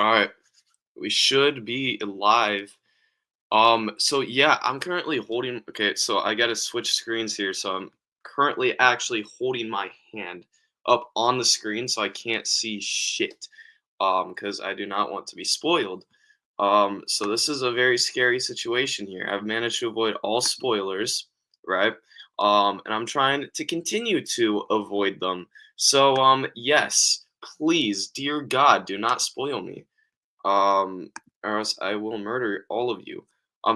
Alright, we should be live. So yeah, I'm currently holding okay, so I gotta switch screens here. So I'm currently actually holding my hand up on the screen so I can't see shit. Because I do not want to be spoiled. So this is a very scary situation here. I've managed to avoid all spoilers, right? And I'm trying to continue to avoid them. So yes, please, dear God, do not spoil me. Um, or else I will murder all of you.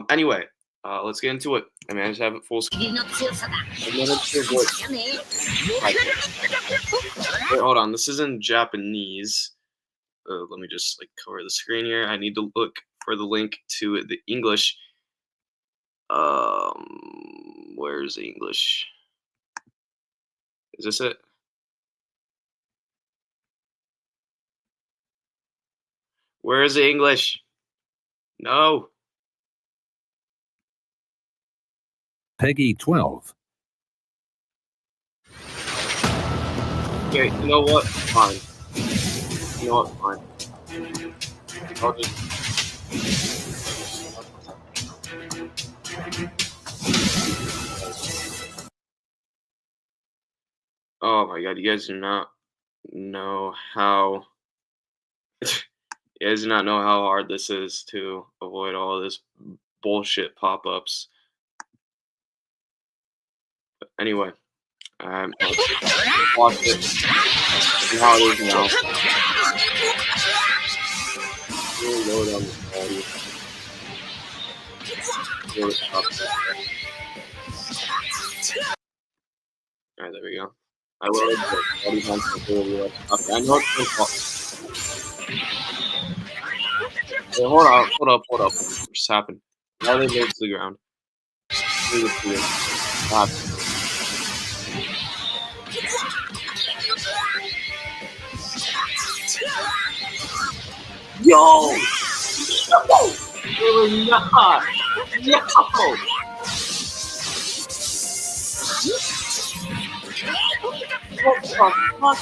Anyway, let's get into it. I managed to have it full screen. I managed to avoid. Wait, hold on. This is in Japanese. Let me just like cover the screen here. I need to look for the link to the English. Where's the English? Is this it? Where is the English? No. Peggy 12. Okay, you know what? Fine. You know what? Fine. I'll just. Oh my god, you guys do not know how. You guys do not know how hard this is to avoid all this bullshit pop-ups. But anyway, watch it. See how it is now. We'll load on the quality. Alright, there we go. I loaded the quality time for okay, I know it's Hey, hold up. What just happened? Why are they moved to the ground? Yo! They were not! Yo! What the fuck?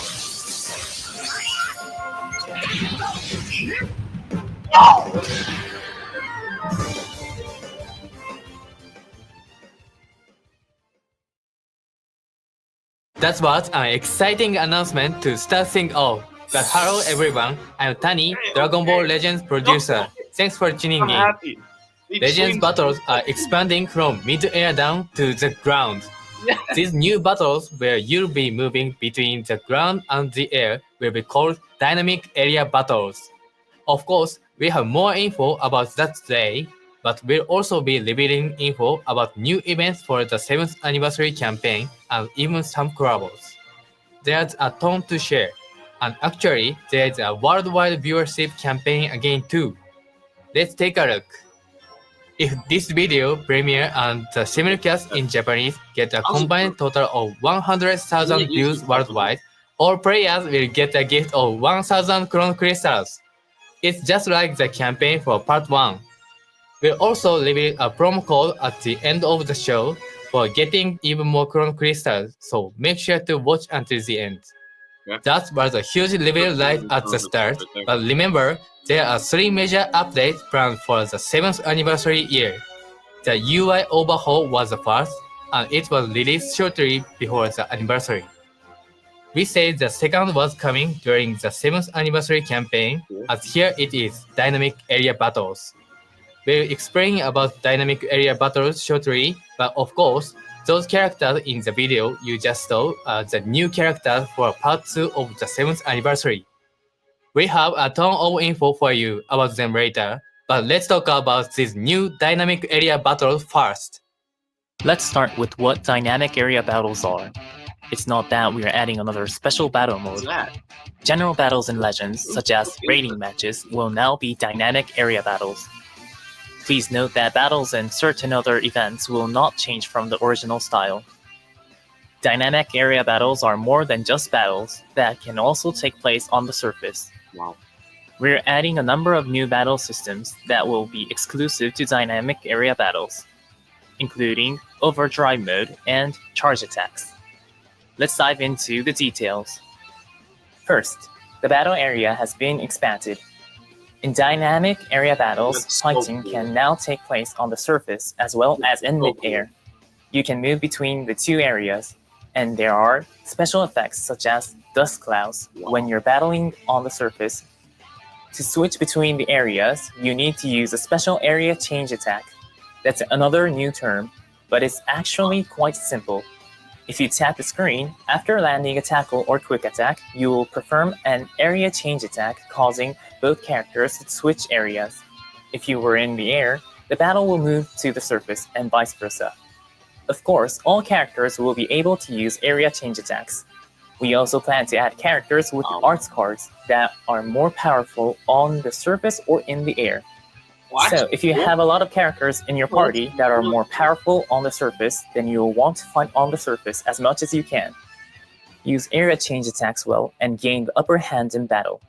Yo! That was an exciting announcement to start things off. But hello everyone, I'm Tani, Dragon Ball Legends producer. Thanks for tuning in. Legends battles are expanding from mid-air down to the ground. These new battles where you'll be moving between the ground and the air will be called dynamic area battles. Of course, we have more info about that today, but we'll also be revealing info about new events for the 7th anniversary campaign and even some collabs. There's a ton to share, and actually there's a worldwide viewership campaign again too. Let's take a look. If this video premiere and the simulcast in Japanese get a combined total of 100,000 views worldwide, all players will get a gift of 1,000 Chrono Crystals. It's just like the campaign for part 1. We'll also reveal a promo code at the end of the show for getting even more Chrono Crystals, so make sure to watch until the end. That was a huge reveal right at the start, but remember, there are 3 major updates planned for the 7th anniversary year. The UI overhaul was the first, and it was released shortly before the anniversary. We said the second was coming during the 7th anniversary campaign, as here it is, Dynamic Area Battles. We'll explain about Dynamic Area Battles shortly, but of course, those characters in the video you just saw are the new characters for part 2 of the 7th anniversary. We have a ton of info for you about them later, but let's talk about these new Dynamic Area Battles first. Let's start with what Dynamic Area Battles are. It's not that we are adding another special battle mode. General battles in Legends, such as raiding matches, will now be Dynamic Area Battles. Please note that battles and certain other events will not change from the original style. Dynamic Area Battles are more than just battles that can also take place on the surface. Wow. We're adding a number of new battle systems that will be exclusive to Dynamic Area Battles, including Overdrive Mode and Charge Attacks. Let's dive into the details. First, the battle area has been expanded. In dynamic area battles, That's so fighting cool. can now take place on the surface as well as in So mid-air. You can move between the two areas, and there are special effects such as dust clouds when you're battling on the surface. To switch between the areas, you need to use a special area change attack. That's another new term, but it's actually quite simple. If you tap the screen, after landing a tackle or quick attack, you will perform an area change attack, causing both characters to switch areas. If you were in the air, the battle will move to the surface and vice versa. Of course, all characters will be able to use area change attacks. We also plan to add characters with arts cards that are more powerful on the surface or in the air. What? So, if you have a lot of characters in your party that are more powerful on the surface, then you'll want to fight on the surface as much as you can. Use area change attacks well and gain the upper hand in battle.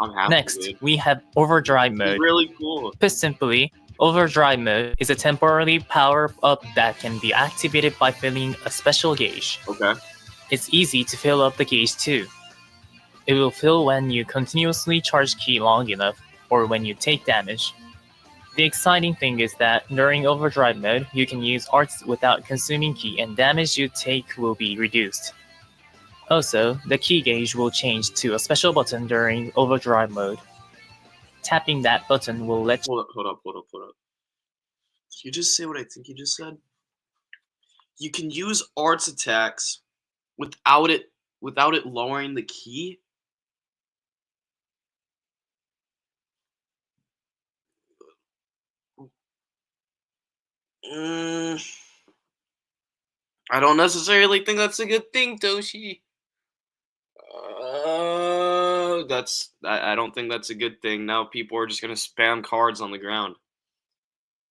I'm happy, Next, dude. we have Overdrive It's mode. really cool. Put simply, Overdrive mode is a temporary power-up that can be activated by filling a special gauge. Okay. It's easy to fill up the gauge too. It will fill when you continuously charge ki long enough or when you take damage. The exciting thing is that during Overdrive mode, you can use arts without consuming ki and damage you take will be reduced. Also, the ki gauge will change to a special button during Overdrive mode. Tapping that button will let you Hold up. Did you just say what I think you just said? You can use arts attacks without it lowering the key? I don't necessarily think that's a good thing, Toshi. I don't think that's a good thing. Now people are just gonna spam cards on the ground.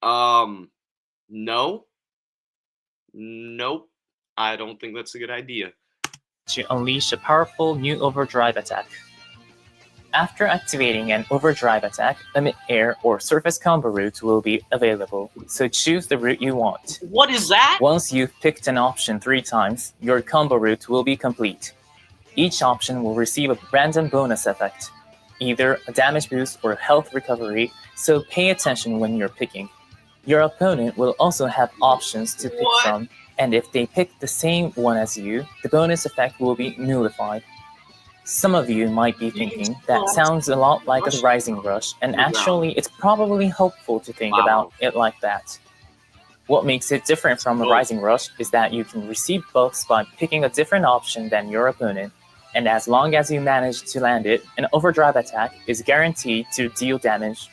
No. Nope. I don't think that's a good idea. unleash a powerful new Overdrive attack. After activating an Overdrive attack, a mid-air or surface combo route will be available, so choose the route you want. What is that? Once you've picked an option 3 times, your combo route will be complete. Each option will receive a random bonus effect, either a damage boost or health recovery, so pay attention when you're picking. Your opponent will also have options to pick from, and if they pick the same one as you, the bonus effect will be nullified. Some of you might be thinking, that sounds a lot like a Rising Rush, and actually it's probably helpful to think about it like that. What makes it different from a Rising Rush is that you can receive buffs by picking a different option than your opponent, and as long as you manage to land it, an Overdrive attack is guaranteed to deal damage.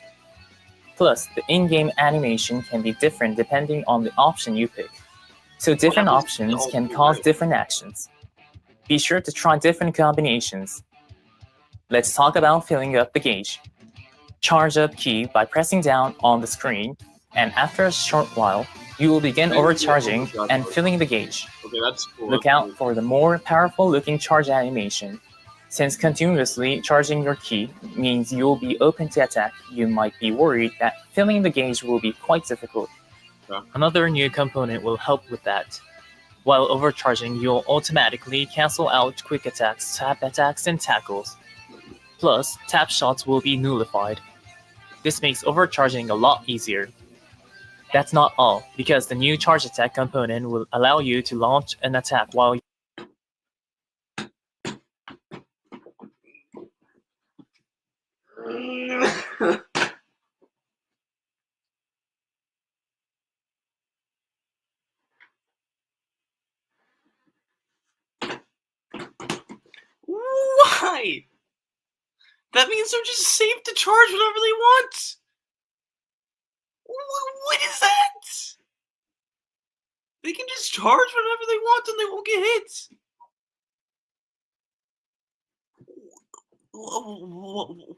Plus, the in-game animation can be different depending on the option you pick, so different options can cause different actions. Be sure to try different combinations. Let's talk about filling up the gauge. Charge up ki by pressing down on the screen, and after a short while, you will begin overcharging and filling the gauge. Okay, that's cool. Look out for the more powerful looking charge animation. Since continuously charging your ki means you'll be open to attack, you might be worried that filling the gauge will be quite difficult. Yeah. Another new component will help with that. While overcharging, you'll automatically cancel out quick attacks, tap attacks, and tackles. Plus, tap shots will be nullified. This makes overcharging a lot easier. That's not all, because the new charge attack component will allow you to launch an attack while Why? That means they're just safe to charge whatever they want. What is that? They can just charge whatever they want and they won't get hit.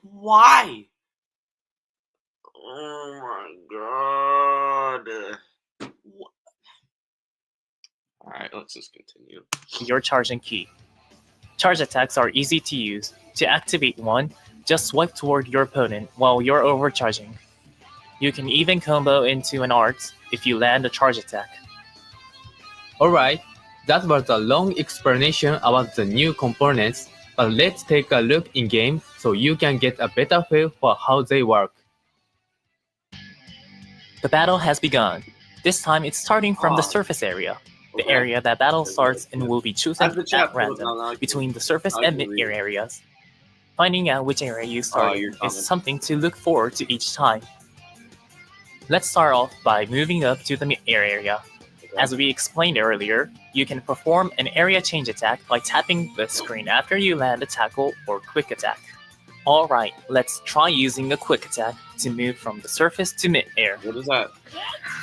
Why? Oh my god. Alright, let's just continue. you're charging ki. Charge attacks are easy to use. To activate one, just swipe toward your opponent while you're overcharging. You can even combo into an art if you land a charge attack. Alright, that was a long explanation about the new components, let's take a look in game so you can get a better feel for how they work. The battle has begun. This time it's starting from the surface area. The area that battle starts and will be chosen at random between the surface and mid-air areas. Finding out which area you start in is something to look forward to each time. Let's start off by moving up to the mid-air area. As we explained earlier, you can perform an area change attack by tapping the screen after you land a tackle or quick attack. Alright, let's try using a quick attack to move from the surface to mid-air. What is that?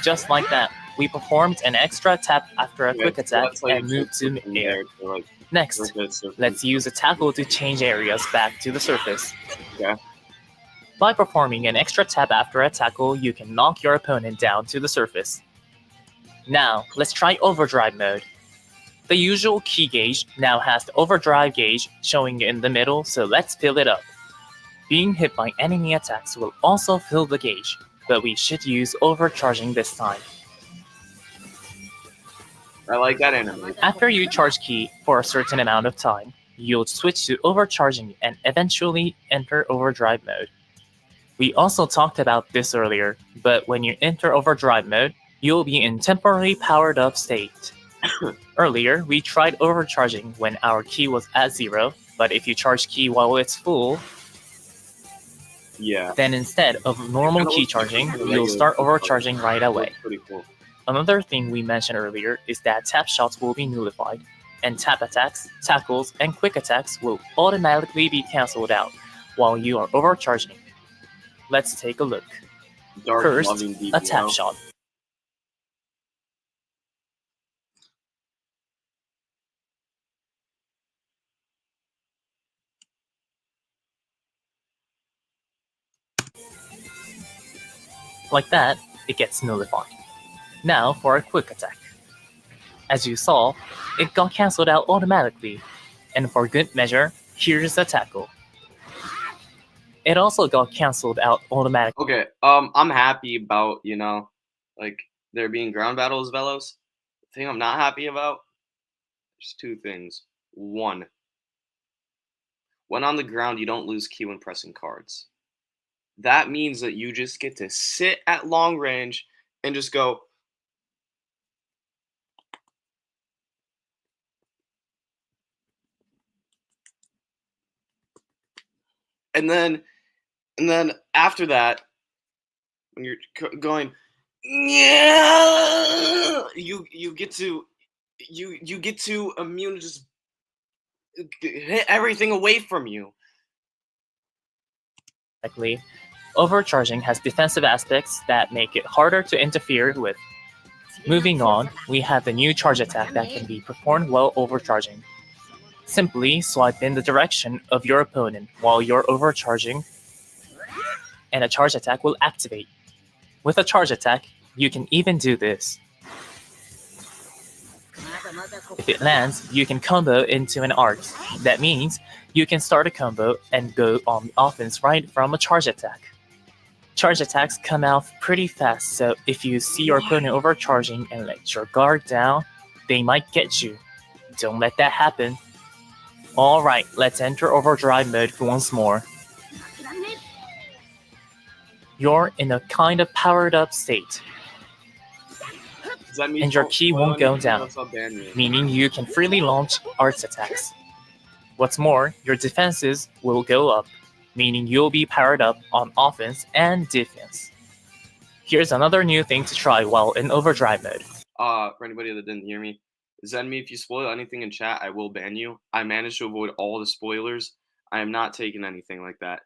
Just like that, we performed an extra tap after a quick attack and moved to mid-air. Next, let's use a tackle to change areas back to the surface. Okay. By performing an extra tap after a tackle, you can knock your opponent down to the surface. Now, let's try overdrive mode. The usual key gauge now has the overdrive gauge showing in the middle, so let's fill it up. Being hit by enemy attacks will also fill the gauge, but we should use overcharging this time. I like that animation. After you charge key for a certain amount of time, you'll switch to overcharging and eventually enter overdrive mode. We also talked about this earlier, but when you enter overdrive mode, you'll be in temporarily powered up state. Earlier, we tried overcharging when our key was at 0, but if you charge key while it's full, then instead of normal key charging, you'll start overcharging right away. Pretty cool. Another thing we mentioned earlier is that tap shots will be nullified, and tap attacks, tackles, and quick attacks will automatically be cancelled out while you are overcharging. Let's take a look. First, a tap shot. Like that, it gets nullified. Now for a quick attack. As you saw, it got cancelled out automatically. And for good measure, here's a tackle. It also got cancelled out automatically. Okay, I'm happy about, like, there being ground battles, Velos. The thing I'm not happy about, there's two things. One, when on the ground, you don't lose key when pressing cards. That means that you just get to sit at long range and just go, and then after that, when you're going, yeah, you get to immune to just hit everything away from you. Overcharging has defensive aspects that make it harder to interfere with. Moving on, we have the new charge attack that can be performed while overcharging. Simply swipe in the direction of your opponent while you're overcharging, and a charge attack will activate. With a charge attack, you can even do this. If it lands, you can combo into an arc. That means you can start a combo and go on offense right from a charge attack. Charge attacks come out pretty fast, so if you see your opponent overcharging and let your guard down, they might get you. Don't let that happen. Alright, let's enter overdrive mode once more. You're in a kind of powered up state, and your key won't go down, meaning you can freely launch arts attacks. What's more, your defenses will go up, meaning you'll be powered up on offense and defense. Here's another new thing to try while in overdrive mode. For anybody that didn't hear me, Zenmi, if you spoil anything in chat, I will ban you. I managed to avoid all the spoilers. I am not taking anything like that.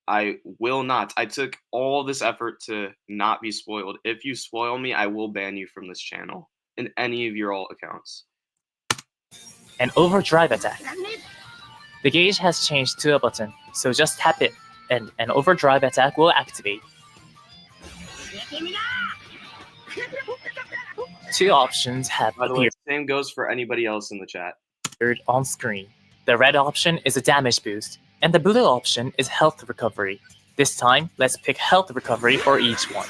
I will not. I took all this effort to not be spoiled. If you spoil me, I will ban you from this channel and any of your alt accounts. An overdrive attack. The gauge has changed to a button, so just tap it and an overdrive attack will activate. Two options have appeared. Same goes for anybody else in the chat. On screen. The red option is a damage boost, and the blue option is health recovery. This time, let's pick health recovery for each one.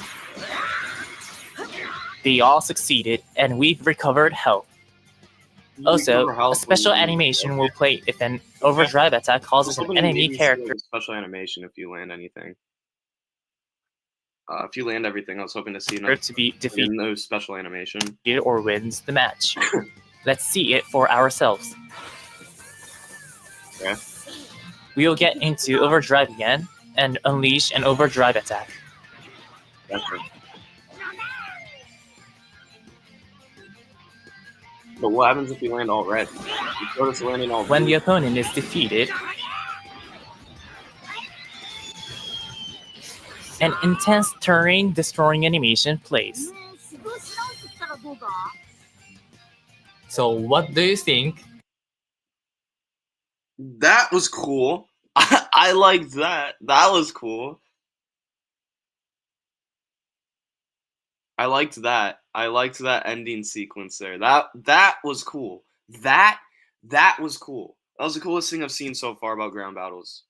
They all succeeded, and we've recovered health. Also, a special animation will play if an overdrive attack causes an enemy character. Special animation if you land anything. If you land everything, I was hoping to see To be defeated no special animation. or wins the match. Let's see it for ourselves. Okay. We will get into overdrive again and unleash an overdrive attack. That's right. But what happens if you land all red? You showed us landing all When blue. the opponent is defeated, an intense terrain-destroying animation plays. So what do you think? That was cool. I liked that. That was cool. I liked that. I liked that ending sequence there. That was cool. That was cool. That was the coolest thing I've seen so far about ground battles.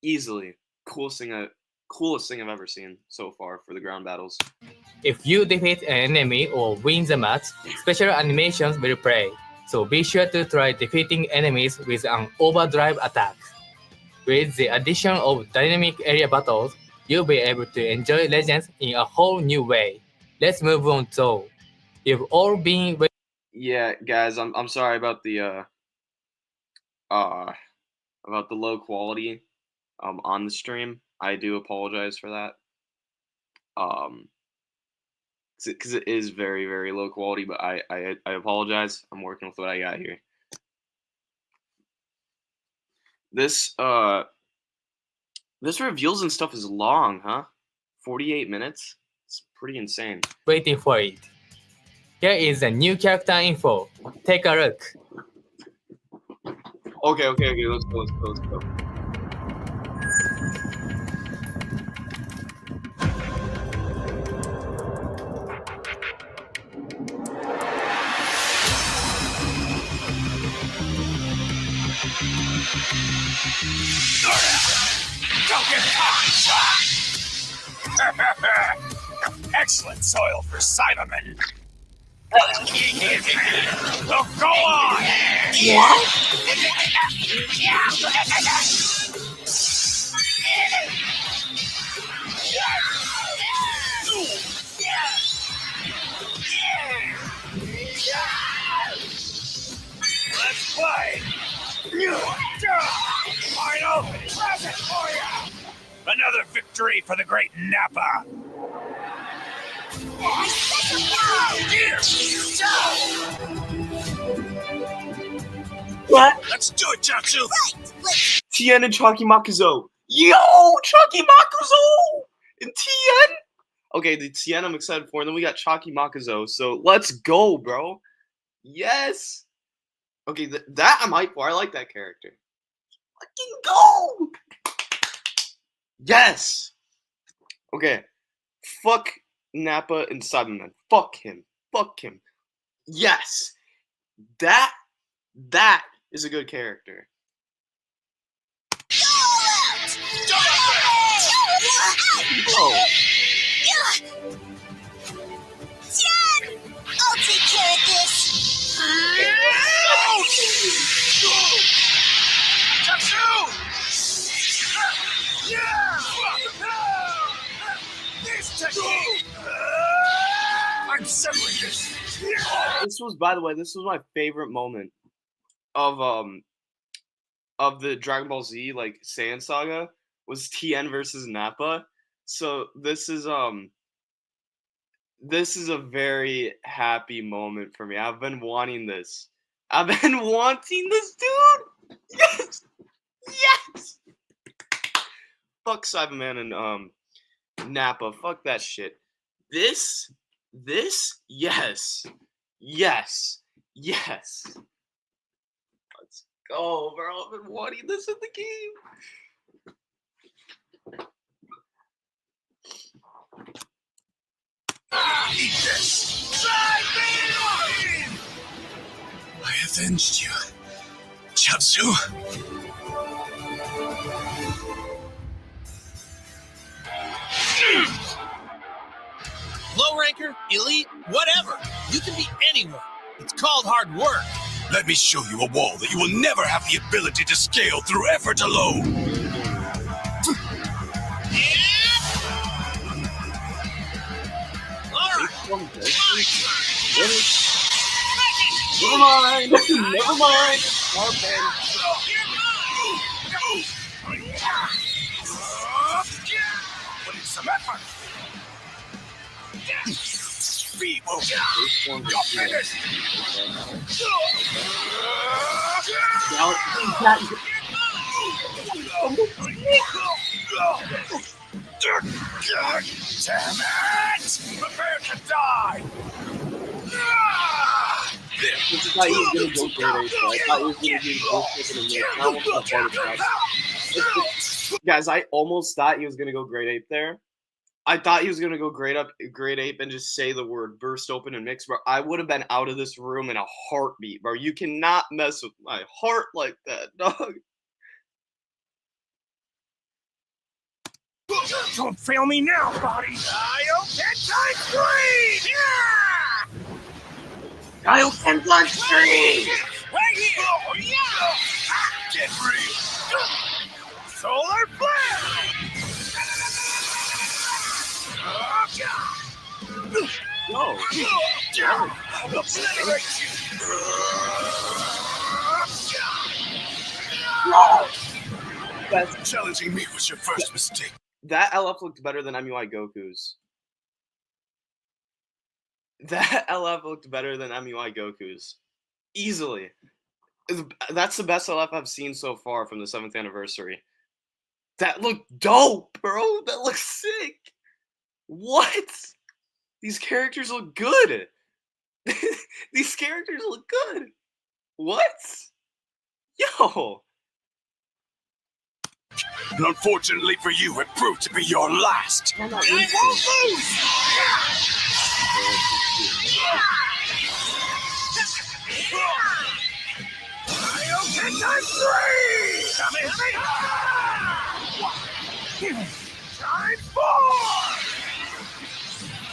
Easily. Coolest thing I've ever seen so far for the ground battles. If you defeat an enemy or win the match, special animations will play. So be sure to try defeating enemies with an overdrive attack. With the addition of dynamic area battles, you'll be able to enjoy Legends in a whole new way. Let's move on though. You've all been Yeah, guys, I'm sorry about the low quality on the stream. I do apologize for that. Because it is very, very low quality, but I apologize. I'm working with what I got here. This reveals and stuff is long, huh? 48 minutes? It's pretty insane. waiting for it. Here is the new character info. Take a look. Okay, let's go. Excellent soil for Cybermen. So go on! Let's play! Final present for you! Another victory for the great Nappa! What? Let's do it, Jatsu! Tien and Chalky Makuzo. Yo, Chalky Makuzo and Tien. Okay, the Tien I'm excited for, and then we got Chalky Makuzo. So let's go, bro. Yes. Okay, that I'm hyped for. I like that character. Fucking go. Yes. Okay. Fuck Nappa and Cyberman. Fuck him. Yes. That is a good character. Oh. Dad! I'll take care of this. This technique! I'm severing this! This was, by the way, my favorite moment of the Dragon Ball Z like Saiyan Saga was Tien versus Nappa. So this is a very happy moment for me. I've been wanting this. Dude. Yes. Fuck Cyberman and Nappa. Fuck that shit. This, yes. Let's go, bro. I've been wanting this in the game. Eat this! I avenged you, Chiaotzu. Low ranker, elite, whatever. You can be anyone. It's called hard work. Let me show you a wall that you will never have the ability to scale through effort alone. Never mind. Never mind. Okay. Put in some effort. Feeble. You're finished. Damn it! Prepare to die! I thought he was gonna go great. I thought he was gonna do both chicken and mix. Guys, I almost thought he was gonna go grade ape there. I thought he was gonna go grade ape and just say the word burst open and mix, bro. I would have been out of this room in a heartbeat, bro. You cannot mess with my heart like that, dog. Don't fail me now, body! Kaioken times 3! Yeah! Kaioken times 3! Right here! Get real! Solar flare! No. Obliterate you! Challenging me was your first mistake. That LF looked better than MUI Goku's. That LF looked better than MUI Goku's. Easily. That's the best LF I've seen so far from the 7th anniversary. That looked dope, bro. That looks sick. What? These characters look good. These characters look good. What? Yo. And unfortunately for you, it proved to be your last. I won't lose! Kaioken times 3! Times 4!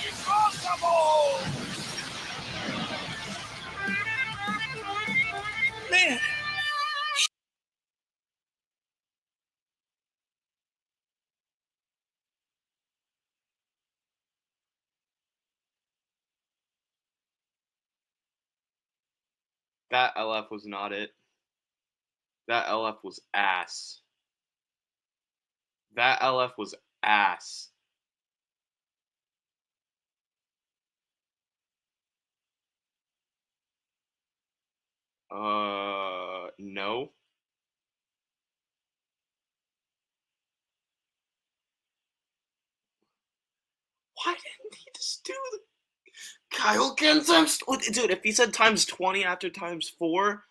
Impossible! Man! That LF was not it. That LF was ass. That LF was ass. No. Why didn't he just do the Kaioken times? Dude, if he said times 20 after times 4,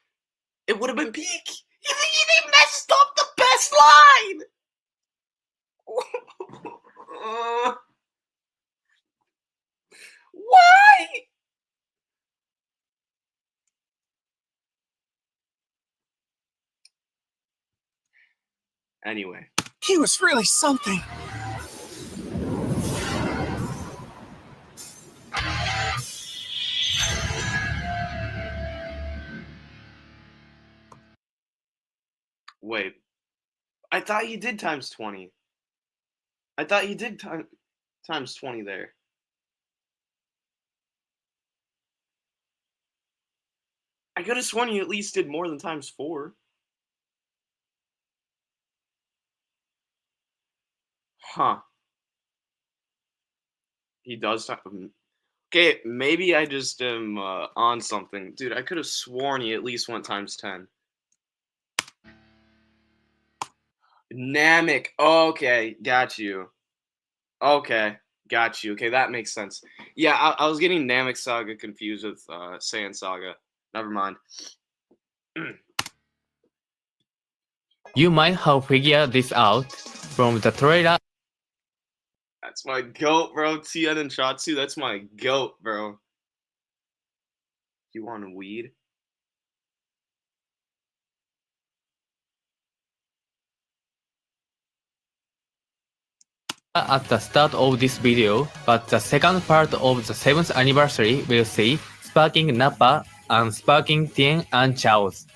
it would have been peak. He messed up the best line. Why? Anyway. He was really something. Wait. I thought he did times 20. I thought he did times 20 there. I could have sworn he at least did more than times 4. Huh. He does. Okay, maybe I just am on something. Dude, I could have sworn he at least went times 10. Namek. Okay, got you. Okay, got you. Okay, that makes sense. Yeah, I was getting Namek Saga confused with Saiyan Saga. Never mind. You might have figured this out from the trailer. That's my goat, bro. Tien and Shatsu, that's my goat, bro. You want weed? At the start of this video, but the second part of the 7th anniversary will see sparking Nappa and Sparking Tien and Chaos,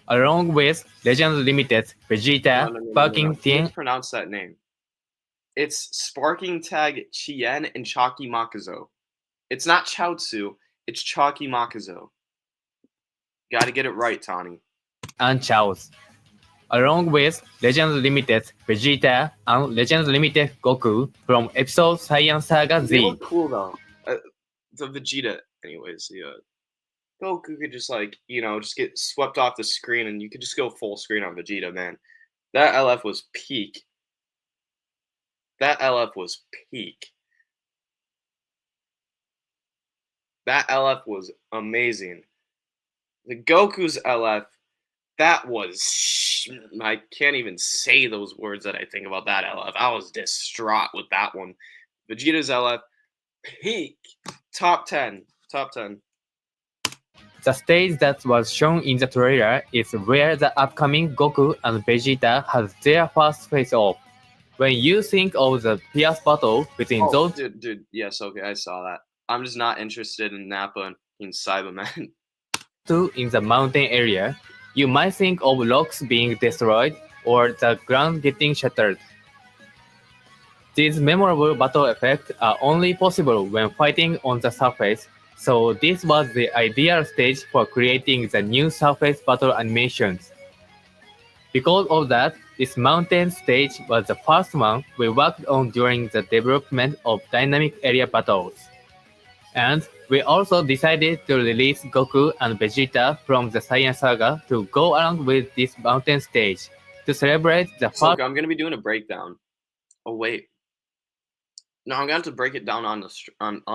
along with Legends Limited, Vegeta, Sparking You Tien, mispronounce that name. It's Sparking Tag Chien and Chalky Makazo. It's not Chaozu, it's Chalky Makazo. Gotta get it right, Tani. and Chaos, along with Legends Limited, Vegeta, and Legends Limited Goku from episode Saiyan Saga They Z. look cool though. The Vegeta, anyways, yeah. Goku could just like, just get swept off the screen and you could just go full screen on Vegeta, man. That LF was peak. That LF was peak. That LF was amazing. The Goku's LF, that was... I can't even say those words that I think about that LF. I was distraught with that one. Vegeta's LF, peak. Top 10. Top 10. The stage that was shown in the trailer is where the upcoming Goku and Vegeta has their first face-off. When you think of the fierce battle between those Dude, yes, okay, I saw that. I'm just not interested in Nappa and in Cyberman. two in the mountain area, you might think of rocks being destroyed or the ground getting shattered. These memorable battle effects are only possible when fighting on the surface, so this was the ideal stage for creating the new surface battle animations. Because of that, this mountain stage was the first one we worked on during the development of dynamic area battles. And we also decided to release Goku and Vegeta from the Saiyan Saga to go along with this mountain stage to celebrate the So first. I'm gonna be doing a breakdown. Oh wait, no, I'm gonna have to break it down on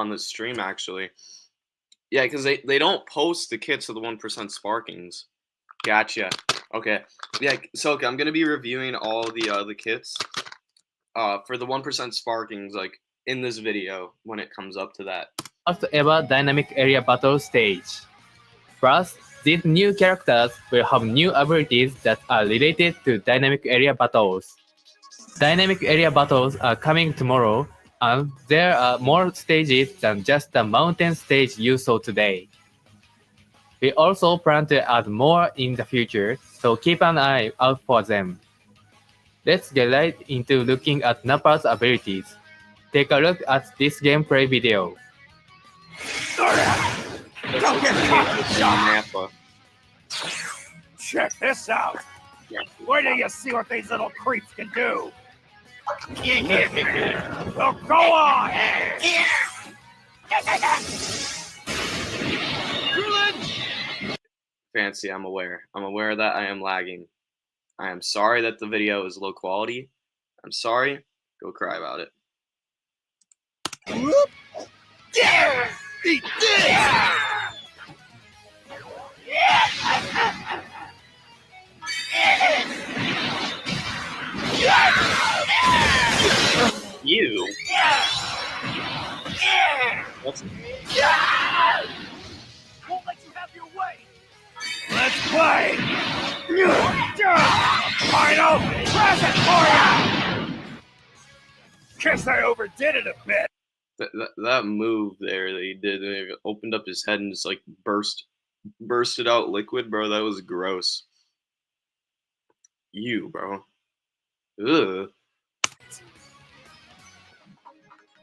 the stream actually. Yeah, because they don't post the kits of the 1% Sparkings. Gotcha. Okay. Yeah, so I'm gonna be reviewing all the kits for the 1% Sparkings like in this video when it comes up to that. First ever dynamic area battle stage. Plus, these new characters will have new abilities that are related to dynamic area battles. Dynamic area battles are coming tomorrow, and there are more stages than just the mountain stage you saw today. We also plan to add more in the future, so keep an eye out for them. Let's get right into looking at Nappa's abilities. Take a look at this gameplay video. Don't get caught, Nappa. Check this out. Wait till you see what these little creeps can do. Well, go on. Fancy, I'm aware. I'm aware that I am lagging. I am sorry that the video is low quality. I'm sorry. Go cry about it. Eat this. You. What's Won't let you have your way. Let's play. Final present for you. Guess I overdid it a bit. that move there that he did? He opened up his head and just like bursted out liquid, bro. That was gross. You, bro. Ugh.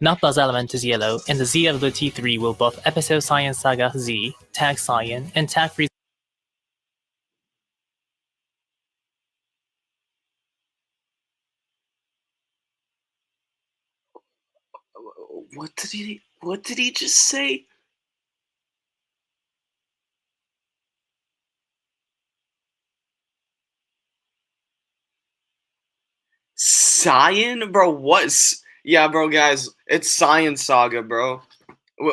Nappa's element is yellow, and the Z of the T3 will buff Episode Saiyan Saga Z, Tag Saiyan, and Tag Frieza. What did he just say? Saiyan, bro. Yeah, bro, guys, it's Saiyan Saga, bro.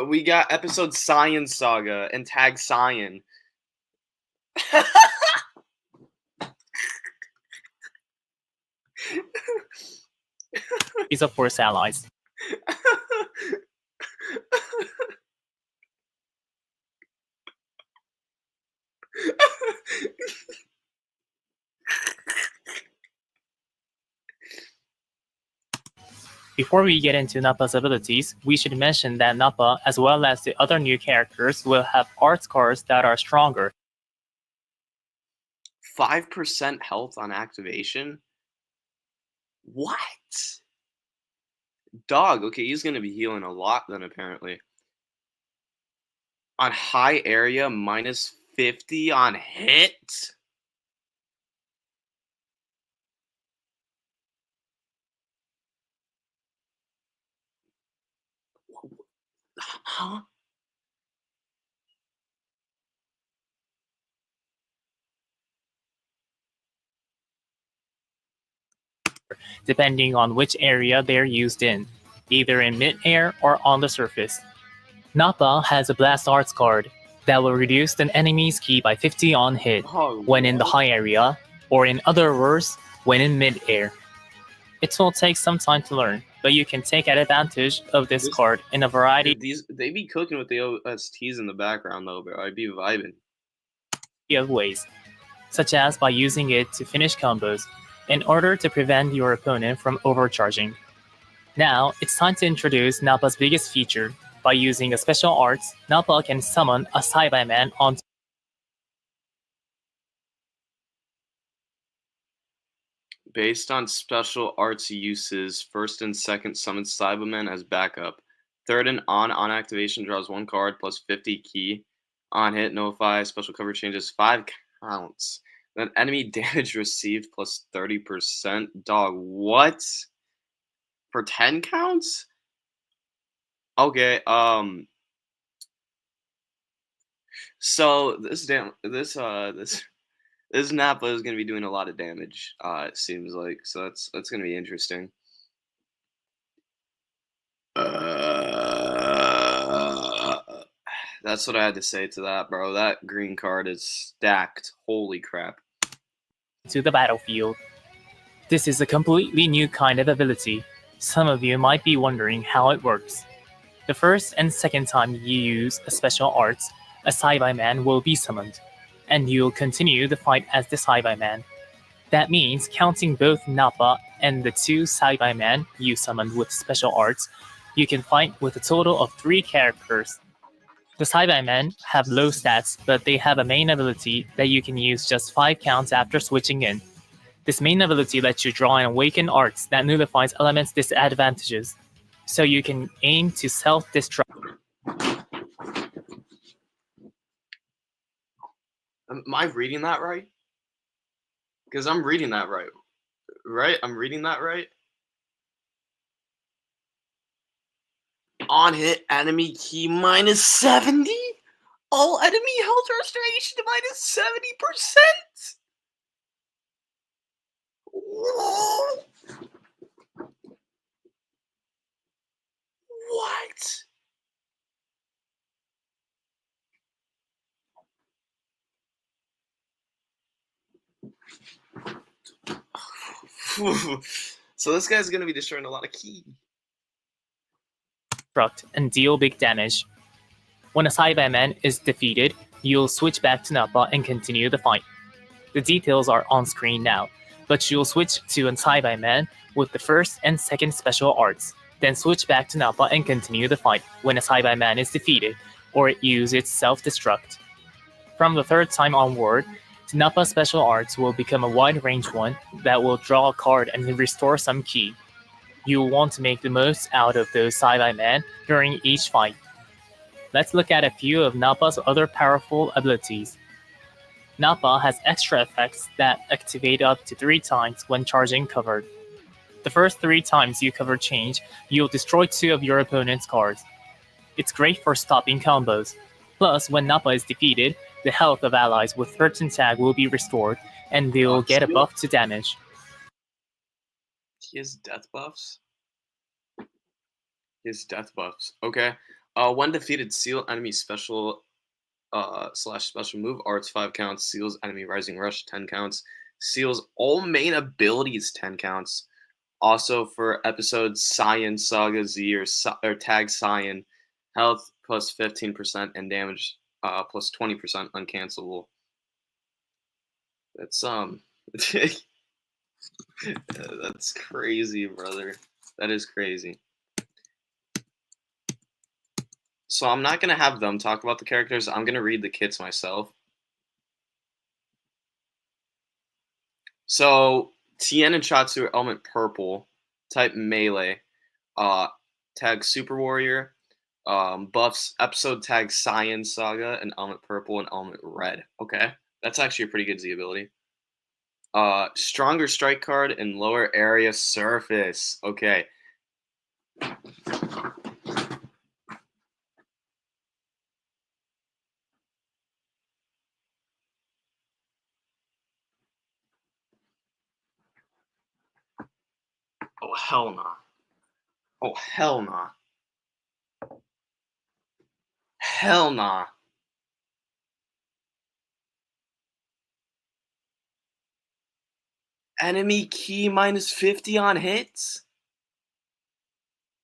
We got episode Saiyan Saga and Tag Saiyan. Frieza Force allies. Before we get into Nappa's abilities, we should mention that Nappa, as well as the other new characters, will have arts cards that are stronger. 5% health on activation? What? Dog, okay, he's gonna be healing a lot then, apparently. On high area, minus 50 on hit? Huh? Depending on which area they're used in, either in mid-air or on the surface. Nappa has a Blast Arts card that will reduce an enemy's ki by 50 on hit Oh, when in the what? high area, or in other words, when in mid-air. It will take some time to learn, but you can take advantage of this card in a variety Dude, they be cooking with the OSTs in the background though, bro. I'd be vibing. of ways, such as by using it to finish combos, in order to prevent your opponent from overcharging. Now, it's time to introduce Nappa's biggest feature. By using a special arts, Nappa can summon a Saibai-man onto Based on special arts uses, first and second summon Cyberman as backup. Third and on activation draws 1 card plus 50 ki. On hit, notify, special cover changes 5 counts. Then enemy damage received plus 30%. Dog, what? For 10 counts? Okay, so this Nappa is gonna be doing a lot of damage, it seems like. So that's gonna be interesting. That's what I had to say to that, bro. That green card is stacked. Holy crap. the battlefield. This is a completely new kind of ability. Some of you might be wondering how it works. The first and second time you use a special arts, a Saibai-man will be summoned, and you'll continue the fight as the Saibai-man. That means counting both Nappa and the 2 Saibai-man you summoned with special arts, you can fight with a total of 3 characters. The Saibai-men have low stats, but they have a main ability that you can use just 5 counts after switching in. This main ability lets you draw and awaken arts that nullifies elements' disadvantages, so you can aim to self-destruct. Am I reading that right? Because I'm reading that right. Right? I'm reading that right? On hit, enemy ki minus 70? All enemy health restoration to minus 70%? What? So this guy's gonna be destroying a lot of ki. And deal big damage. When a Saibai-man is defeated, you'll switch back to Nappa and continue the fight. The details are on screen now, but you'll switch to a Saibai-man with the first and second special arts, then switch back to Nappa and continue the fight when a Saibai-man is defeated, or it uses self-destruct. From the third time onward, Nappa's special arts will become a wide-range one that will draw a card and restore some ki. You'll want to make the most out of those Saibai-man during each fight. Let's look at a few of Nappa's other powerful abilities. Nappa has extra effects that activate up to 3 times when charging covered. The first 3 times you cover change, you'll destroy 2 of your opponent's cards. It's great for stopping combos. Plus, when Nappa is defeated, the health of allies with certain tag will be restored, and they'll get a buff to damage. He has death buffs? He has death buffs. Okay. When defeated, seal enemy special / special move arts 5 counts, seals enemy rising rush 10 counts, seals all main abilities 10 counts. Also for episode Saiyan Saga Z or Tag Saiyan, health plus 15% and damage plus 20% uncancelable. That's that's crazy, brother. That is crazy. So I'm not going to have them talk about the characters. I'm going to read the kits myself. So Tien and Chatsu are element purple, type melee, tag Super Warrior, buffs episode tag Science Saga, and element purple and element red. Okay, that's actually a pretty good Z ability. Stronger strike card and lower area surface. Okay. Oh, hell nah. Oh, hell nah. Hell nah. Enemy key minus 50 on hits?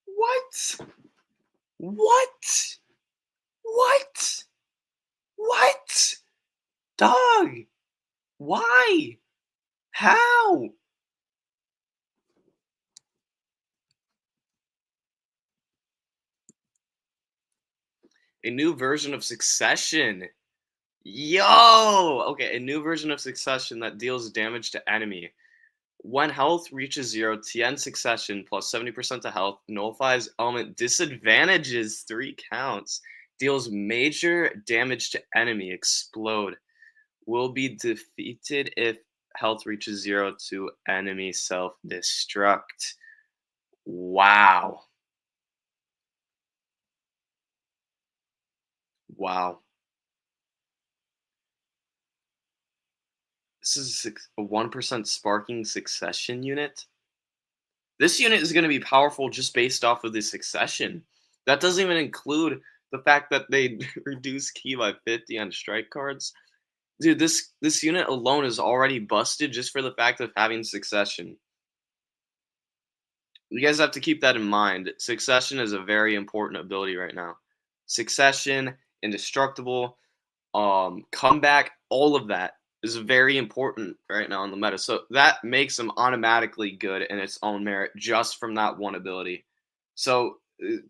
What? What? What? What? Dog. Why? How? A new version of Succession. Yo! Okay, a new version of Succession that deals damage to enemy. When health reaches 0, Tien Succession plus 70% to health nullifies element disadvantages 3 counts. Deals major damage to enemy. Explode. Will be defeated if health reaches 0 to enemy self-destruct. Wow. Wow. This is a 1% sparking succession unit. This unit is going to be powerful just based off of the succession. That doesn't even include the fact that they reduce key by 50 on strike cards. Dude, this unit alone is already busted just for the fact of having succession. You guys have to keep that in mind. Succession is a very important ability right now. Succession, indestructible, comeback, all of that is very important right now in the meta. So that makes them automatically good in its own merit just from that one ability. So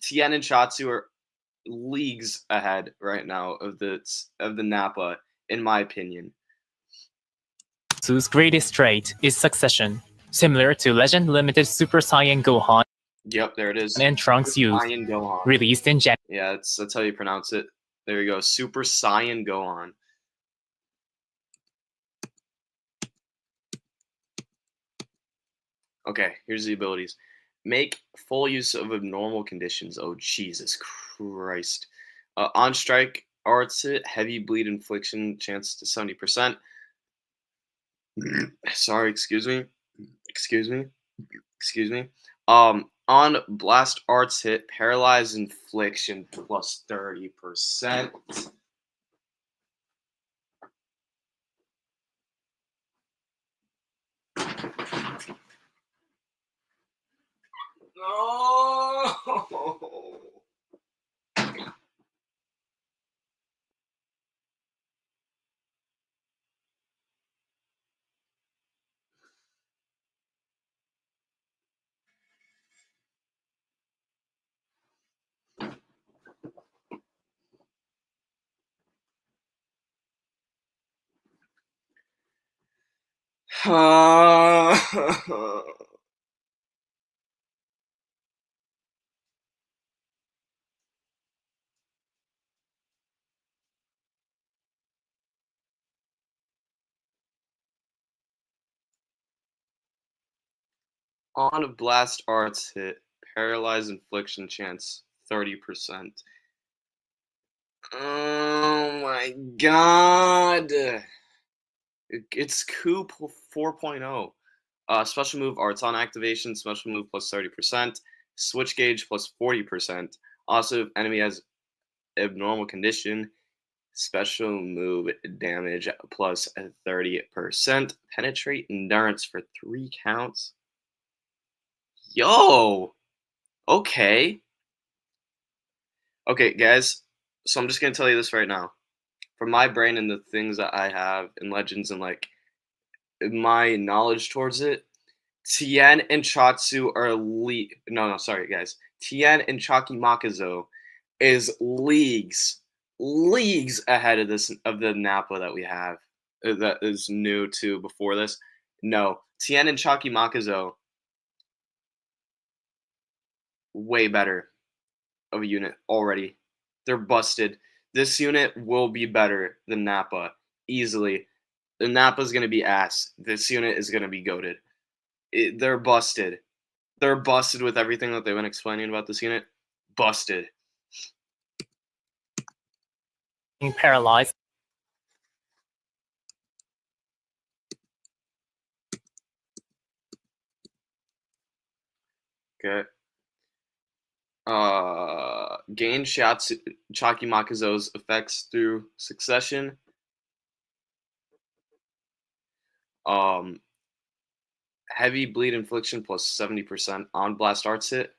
Tien and Chatsu are leagues ahead right now of the Nappa, in my opinion. Chatsu's greatest trait is Succession, similar to Legend Limited Super Saiyan Gohan. Yep, there it is. And Trunks Youth, released in January. Yeah, that's how you pronounce it. There you go, Super Saiyan Gohan. Okay, here's the abilities. Make full use of abnormal conditions. Oh, Jesus Christ. On strike, arts hit, heavy bleed infliction, chance to 70%. Sorry, excuse me. On blast arts hit, paralyze infliction plus 30%. No. On a blast arts hit, paralyze infliction chance 30%. Oh my god! It's Coup 4.0. Special move arts on activation, special move plus 30%, switch gauge plus 40%. Also, if enemy has abnormal condition, special move damage plus 30%. Penetrate endurance for 3 counts. Yo! Okay. Okay, guys. So I'm just going to tell you this right now. From my brain and the things that I have in Legends and like my knowledge towards it, Tien and Chatsu are no, sorry guys. Tien and Chakimakazo is leagues ahead of the Nappa that we have that is new to before this. No, Tien and Chakimakazo way better of a unit already. They're busted. This unit will be better than Nappa easily. The Nappa's gonna be ass. This unit is gonna be goated. They're busted. They're busted with everything that they've been explaining about this unit. Busted. Being paralyzed. Okay. Gain Chakimakazo's effects through succession. Heavy bleed infliction plus 70% on blast arts hit.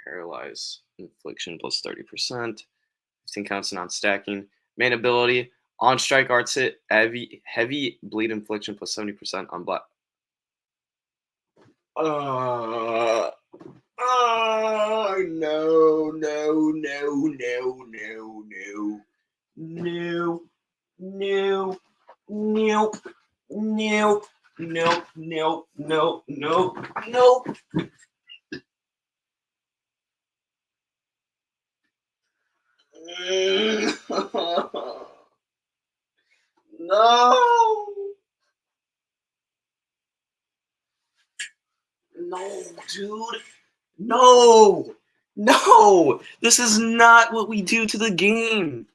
Paralyze infliction plus 30%. 15 counts non stacking. Main ability on strike arts hit. Heavy bleed infliction plus 70% on blast. No, no, no, no, no, no. No, no, nope, nope, nope, nope, nope, nope, nope. No. No, dude. No. No. This is not what we do to the game.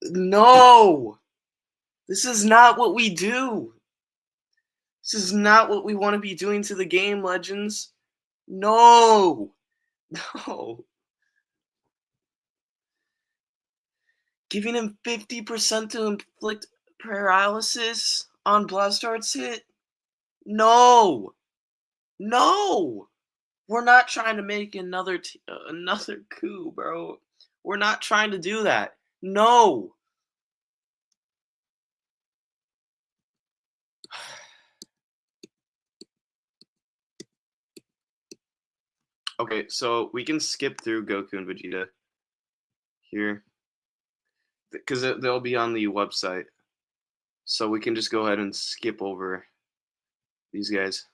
No. This is not what we do. This is not what we want to be doing to the game, Legends. No. No. Giving him 50% to inflict paralysis on blast arts hit? No. No. We're not trying to make another coup, bro. We're not trying to do that. No. Okay, so we can skip through Goku and Vegeta here because they'll be on the website. So we can just go ahead and skip over these guys.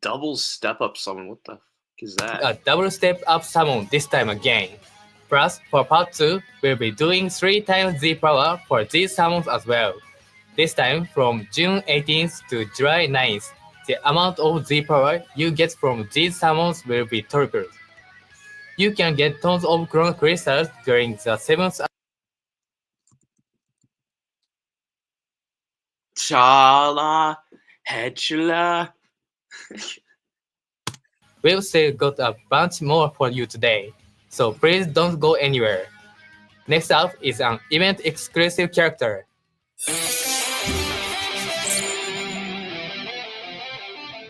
Double step up summon. What the fuck is that? A double step up summon this time again. Plus, for part 2, we'll be doing 3 times Z power for these summons as well. This time from June 18th to July 9th, the amount of Z power you get from these summons will be tripled. You can get tons of Chrono Crystals during the 7th. Chala, Hetchula. We've still got a bunch more for you today, so please don't go anywhere. Next up is an event exclusive character.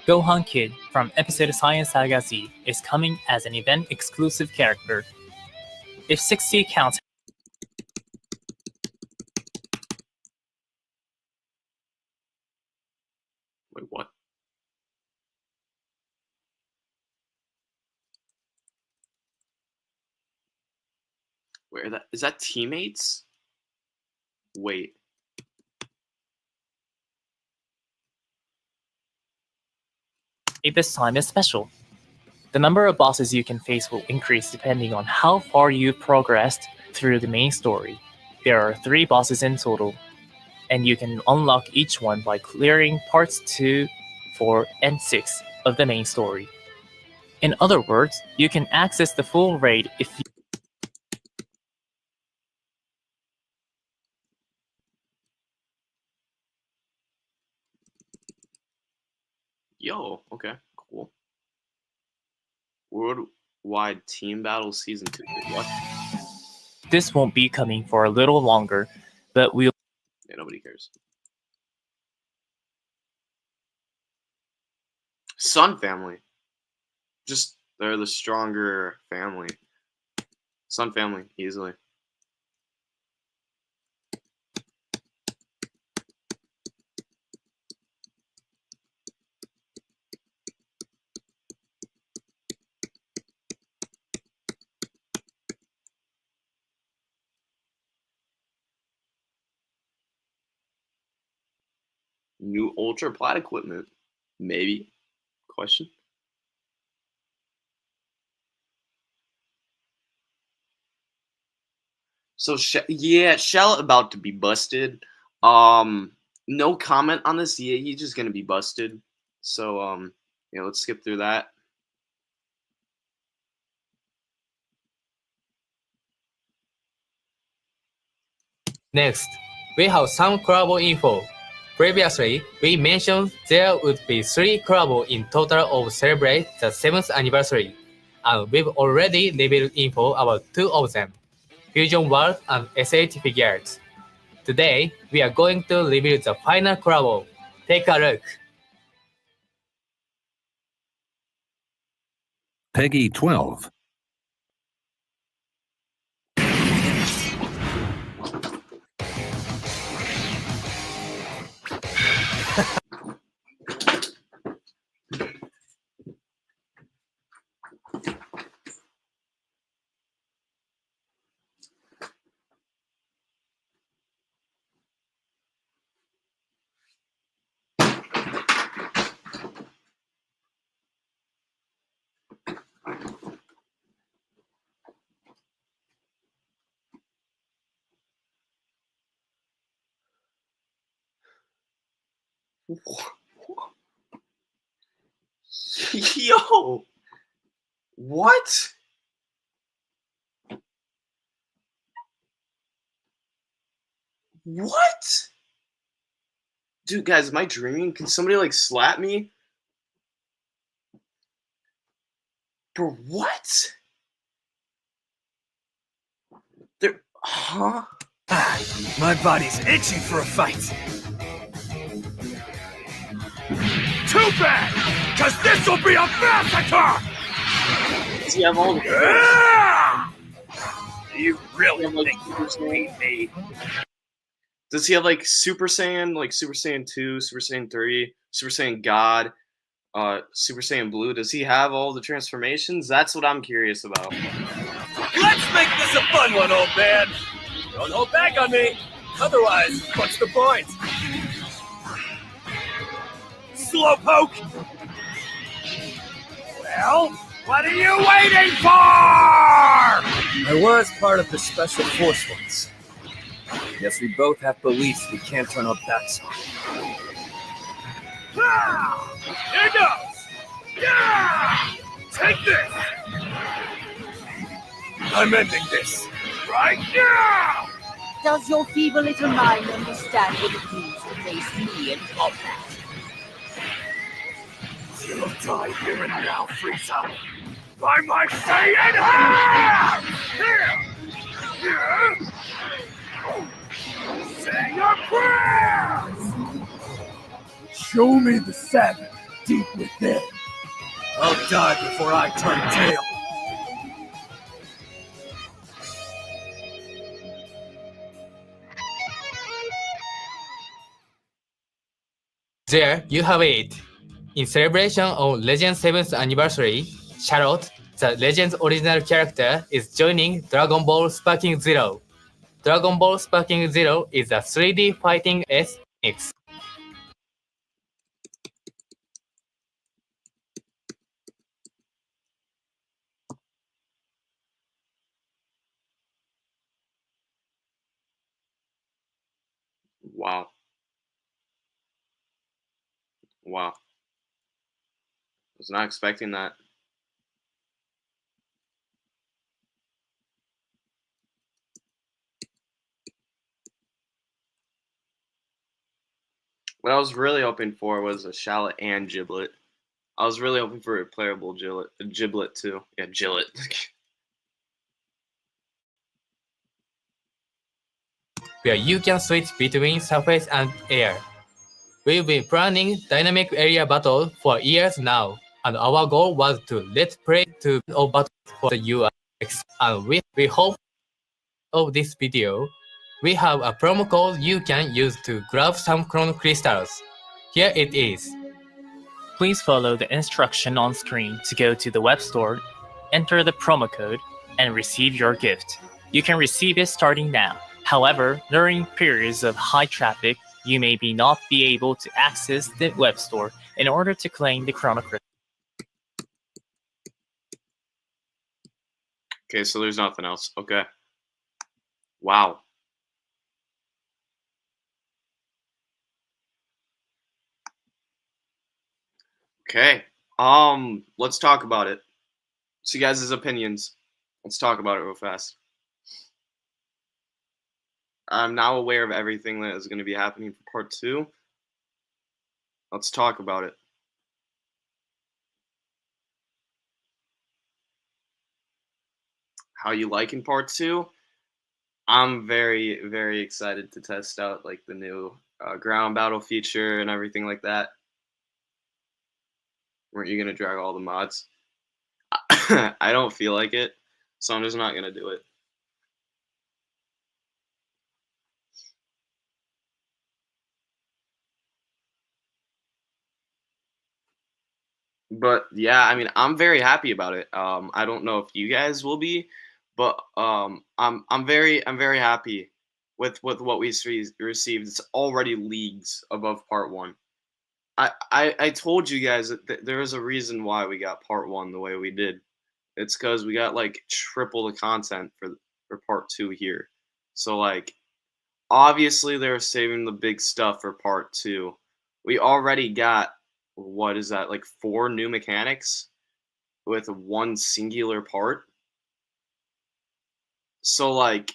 Gohan Kid from episode Science Saga Z is coming as an event exclusive character. If 60 counts Wait, what? Where that is that teammates? Wait. this time is special. The number of bosses you can face will increase depending on how far you've progressed through the main story. There are 3 bosses in total, and you can unlock each one by clearing parts 2, 4, and 6 of the main story. In other words, you can access the full raid if you Yo, okay, cool. Worldwide Team Battle Season 2. Wait, what? This won't be coming for a little longer, but we'll Yeah, nobody cares. Sun family. Just they're the stronger family. Sun family, easily. New ultra plat equipment. Maybe. Question. So yeah, Shell about to be busted. No comment on this. Yeah, he's just gonna be busted. So yeah, let's skip through that. Next, we have some collabo info. Previously, we mentioned there would be 3 collabs in total of celebrate the 7th anniversary, and we've already revealed info about 2 of them, Fusion World and SH Figures. Today, we are going to reveal the final collab. Take a look. Peggy 12. Yo, what? What? Dude, guys, am I dreaming? Can somebody like slap me? Bro, what? There, huh? My body's itching for a fight. Too bad, because this will be a massacre! Does he have all the Ah! You really Yeah, like, think you can beat me? Does he have like Super Saiyan 2, Super Saiyan 3, Super Saiyan God, Super Saiyan Blue? Does he have all the transformations? That's what I'm curious about. Let's make this a fun one, old man. Don't hold back on me. Otherwise, what's the point? Slowpoke! Well, what are you waiting for? I was part of the Special Force once. Guess we both have beliefs we can't turn our backs on. Ah! Here goes! Yeah! Take this! I'm ending this right now! Does your feeble little mind understand what it means to face me in combat? You'll die here and now, Frieza! By my Saiyan hand! Here! Here! Say your prayers! Show me the savage deep within. I'll die before I turn tail. There you have it. In celebration of Legend's 7th anniversary, Charlotte, the Legend's original character, is joining Dragon Ball Sparking Zero. Dragon Ball Sparking Zero is a 3D fighting SX. Wow. Wow. Was not expecting that. What I was really hoping for was a Shallot and Giblet. I was really hoping for a playable Giblet too. Yeah, Giblet. where you can switch between surface and air. We've been planning dynamic area battle for years now, and our goal was to let play to of battle for the UI. And we hope of this video, we have a promo code you can use to grab some chrono crystals. Here it is. Please follow the instruction on screen to go to the web store, enter the promo code, and receive your gift. You can receive it starting now. However, during periods of high traffic, you may not be able to access the web store in order to claim the chrono crystal. Okay, so there's nothing else. Okay. Wow. Okay. Let's talk about it. See you guys' opinions. Let's talk about it real fast. I'm now aware of everything that is going to be happening for part 2. Let's talk about it. How you liking part 2? I'm very, very excited to test out like the new ground battle feature and everything like that. Weren't you gonna drag all the mods? I don't feel like it, so I'm just not gonna do it. But yeah, I mean, I'm very happy about it. I don't know if you guys will be, but I'm very happy with what we received. It's already leagues above part 1. I told you guys that there is a reason why we got part 1 the way we did. It's because we got like triple the content for part 2 here. So like, obviously they're saving the big stuff for part 2. We already got, what is that, like 4 new mechanics with 1 singular part. So like,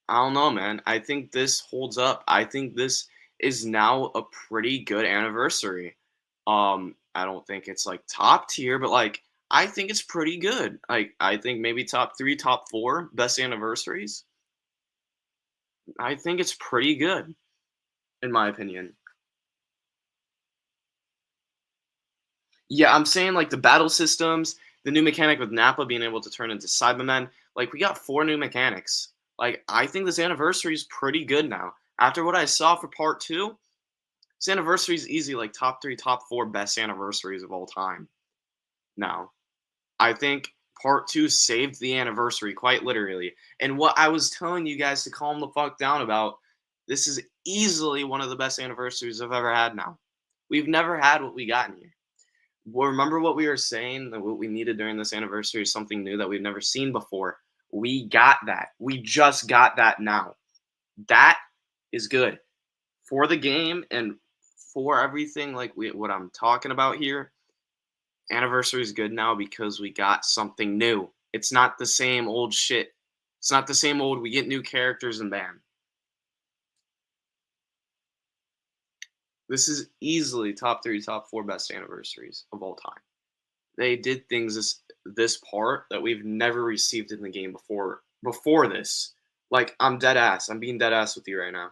I don't know, man. I think this holds up. I think this is now a pretty good anniversary. I don't think it's like top tier, but like I think it's pretty good. Like I think maybe top 3, top 4 best anniversaries. I think it's pretty good, in my opinion. Yeah, I'm saying like the battle systems, the new mechanic with Nappa being able to turn into Cybermen. Like we got 4 new mechanics. Like I think this anniversary is pretty good now. After what I saw for part 2, this anniversary is easy, like top 3, top 4 best anniversaries of all time. Now, I think part 2 saved the anniversary, quite literally. And what I was telling you guys to calm the fuck down about, this is easily one of the best anniversaries I've ever had now. We've never had what we got in here. Well, remember what we were saying, that what we needed during this anniversary is something new that we've never seen before. We got that. We just got that now. That is good for the game and for everything like what I'm talking about here. Anniversary is good now because we got something new. It's not the same old shit. It's not the same old, we get new characters and bam. This is easily top 3, top 4 best anniversaries of all time. They did things this part that we've never received in the game before this. Like, I'm dead ass. I'm being dead ass with you right now.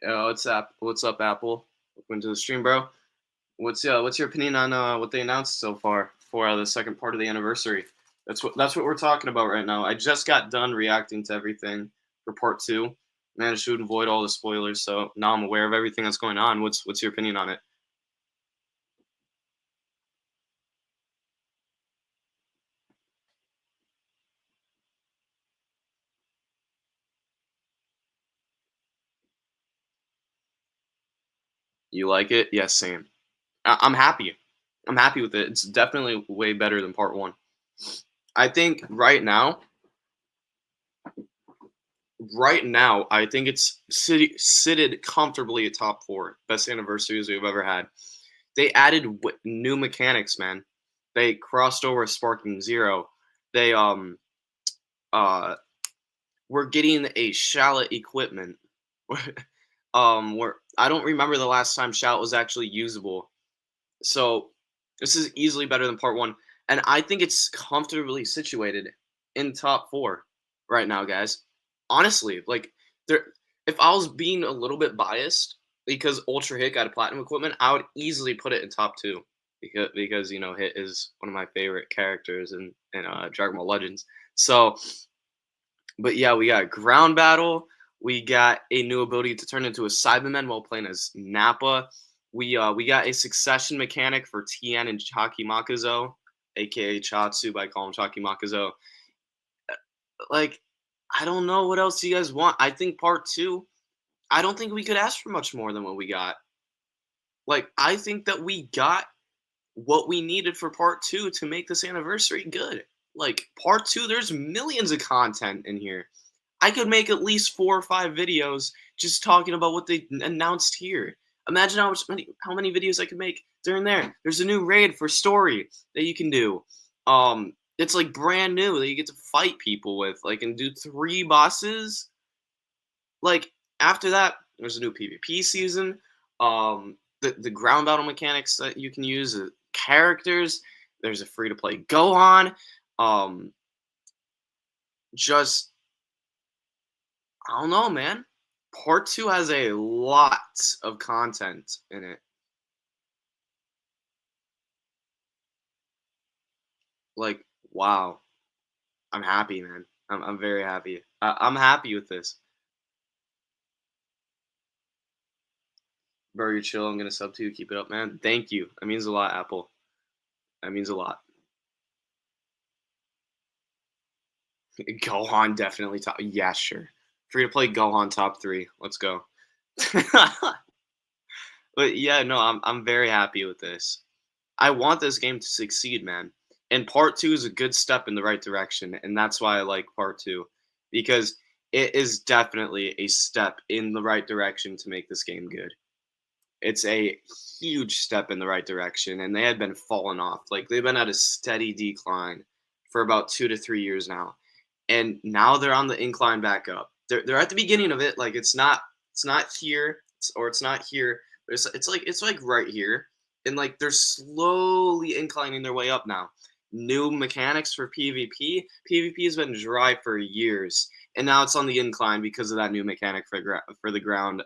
What's up? What's up, Apple? Welcome to the stream, bro. What's your opinion on what they announced so far for the second part of the anniversary? That's what we're talking about right now. I just got done reacting to everything for part 2. Managed to avoid all the spoilers, so now I'm aware of everything that's going on. What's your opinion on it? You like it? Yes, same. I'm happy. I'm happy with it. It's definitely way better than part 1. I think right now, I think it's seated comfortably at top 4 best anniversaries we've ever had. They added new mechanics, man. they crossed over with Sparking Zero. They we're getting a Shallot equipment. Where I don't remember the last time Shallot was actually usable. So this is easily better than part 1, and I think it's comfortably situated in top 4 right now, guys. Honestly, like there, if I was being a little bit biased because Ultra Hit got a platinum equipment, I would easily put it in top 2 because you know Hit is one of my favorite characters in Dragon Ball Legends. So, but yeah, we got Ground Battle. We got a new ability to turn into a Cyberman while playing as Nappa. We got a succession mechanic for Tien and Chakimakuzo, aka Chatsu, but I call him Chakimakuzo. Like, I don't know what else you guys want. I think part 2, I don't think we could ask for much more than what we got. Like, I think that we got what we needed for part 2 to make this anniversary good. Like, part 2, there's millions of content in here. I could make at least 4 or 5 videos just talking about what they announced here. Imagine how many videos I could make during there. There's a new raid for story that you can do. It's like brand new that you get to fight people with, like, and do 3 bosses. Like, after that, there's a new PvP season. The ground battle mechanics that you can use, characters. There's a free-to-play Gohan. Just, I don't know, man. Part 2 has a lot of content in it. Like, wow. I'm happy, man. I'm very happy. I'm happy with this. Burger Chill, I'm gonna sub to you. Keep it up, man. Thank you. That means a lot, Apple. That means a lot. Gohan definitely top. Yeah, sure. Free to play Gohan top 3. Let's go. But yeah, no, I'm very happy with this. I want this game to succeed, man. And part 2 is a good step in the right direction, and that's why I like part 2, because it is definitely a step in the right direction to make this game good. It's a huge step in the right direction, and they had been falling off. Like, they've been at a steady decline for about 2 to 3 years now, and now they're on the incline back up. They're at the beginning of it. Like, it's not here, or it's not here. But it's like right here, and like they're slowly inclining their way up now. New mechanics for PvP. PvP has been dry for years, and now it's on the incline because of that new mechanic for the ground,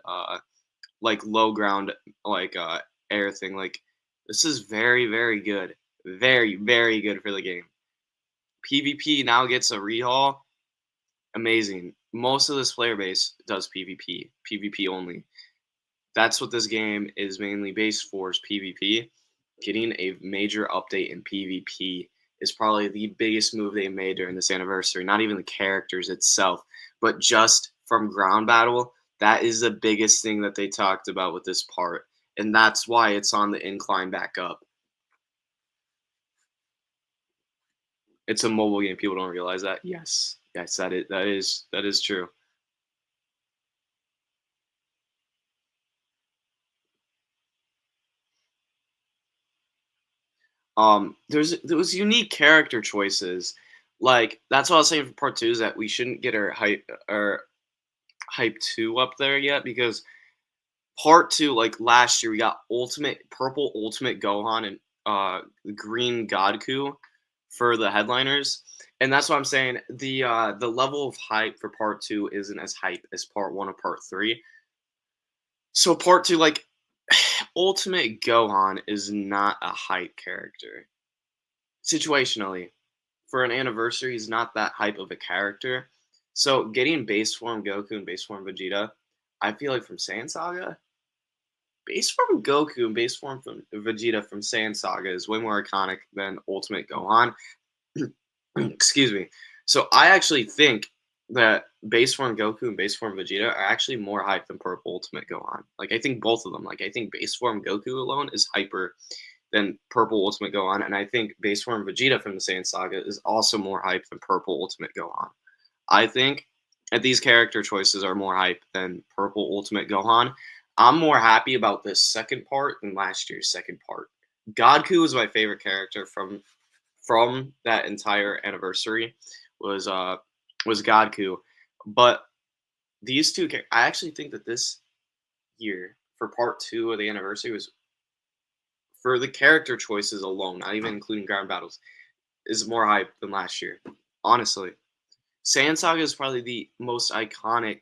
like low ground, like air thing. Like, this is very, very good, very, very good for the game. PvP now gets a rehaul. Amazing. Most of this player base does PvP only. That's what this game is mainly based for, is PvP. Getting a major update in PvP is probably the biggest move they made during this anniversary. Not even the characters itself, but just from ground battle. That is the biggest thing that they talked about with this part, and that's why it's on the incline back up. It's a mobile game. People don't realize that. Yes, that is true. There was unique character choices. Like, that's what I was saying for part 2, is that we shouldn't get our hype 2 up there yet, because part 2, like last year, we got purple Ultimate Gohan and green Godku for the headliners, and that's what I'm saying. The level of hype for part 2 isn't as hype as part 1 or part 3. So part 2, like, Ultimate Gohan is not a hype character. Situationally, for an anniversary, he's not that hype of a character. So getting base form Goku and base form Vegeta, I feel like from Saiyan Saga, base form Goku and base form from Vegeta from Saiyan Saga is way more iconic than Ultimate Gohan. Excuse me. So I actually think that base form Goku and base form Vegeta are actually more hype than purple Ultimate Gohan. Like, I think both of them. Like, I think base form Goku alone is hyper than purple Ultimate Gohan, and I think base form Vegeta from the Saiyan Saga is also more hype than purple Ultimate Gohan. I think that these character choices are more hype than purple Ultimate Gohan. I'm more happy about this second part than last year's second part. Godku is my favorite character from from that entire anniversary was Godku. But these two, I actually think that this year for part 2 of the anniversary was, for the character choices alone, not even including ground battles, is more hype than last year. Honestly, Saiyan Saga is probably the most iconic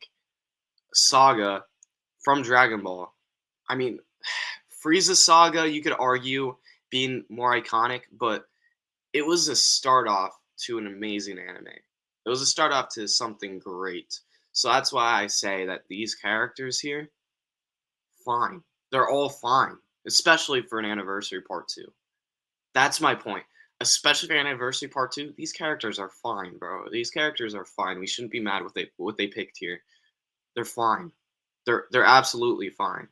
saga from Dragon Ball. I mean, Frieza Saga, you could argue being more iconic, but it was a start off to an amazing anime. It was a start off to something great. So that's why I say that these characters here, fine. They're all fine, especially for an anniversary part 2. That's my point. Especially for anniversary part 2, these characters are fine, bro. These characters are fine. We shouldn't be mad with what they picked here. They're fine. They're absolutely fine.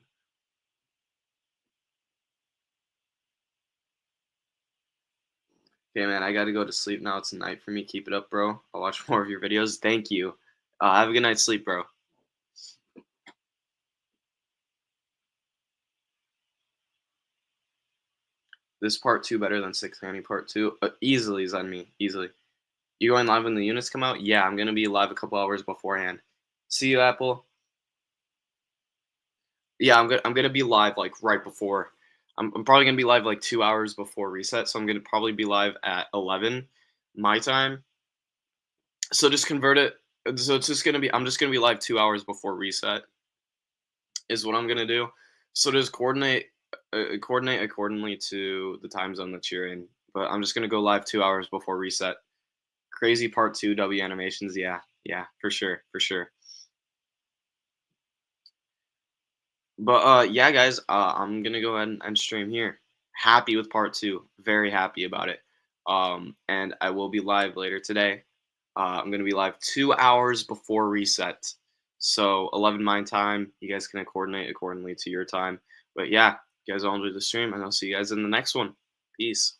Okay, man, I gotta go to sleep now. It's night for me. Keep it up, bro. I'll watch more of your videos. Thank you. Have a good night's sleep, bro. This part 2 better than 6 Annie part 2? Easily, Zenmi. Easily. You going live when the units come out? Yeah, I'm gonna be live a couple hours beforehand. See you, Apple. Yeah, I'm gonna be live like right before. I'm probably gonna be live like 2 hours before reset, so I'm gonna probably be live at 11 my time. So just convert it. So it's just gonna be, I'm just gonna be live 2 hours before reset, is what I'm gonna do. So just coordinate accordingly to the time zone that you're in. But I'm just gonna go live 2 hours before reset. Crazy part 2 W animations, yeah, for sure. But yeah, guys, I'm gonna go ahead and end stream here. Happy with part 2, very happy about it. And I will be live later today. I'm gonna be live 2 hours before reset, so 11 my time. You guys can coordinate accordingly to your time. But yeah, you guys all enjoy the stream, and I'll see you guys in the next one. Peace.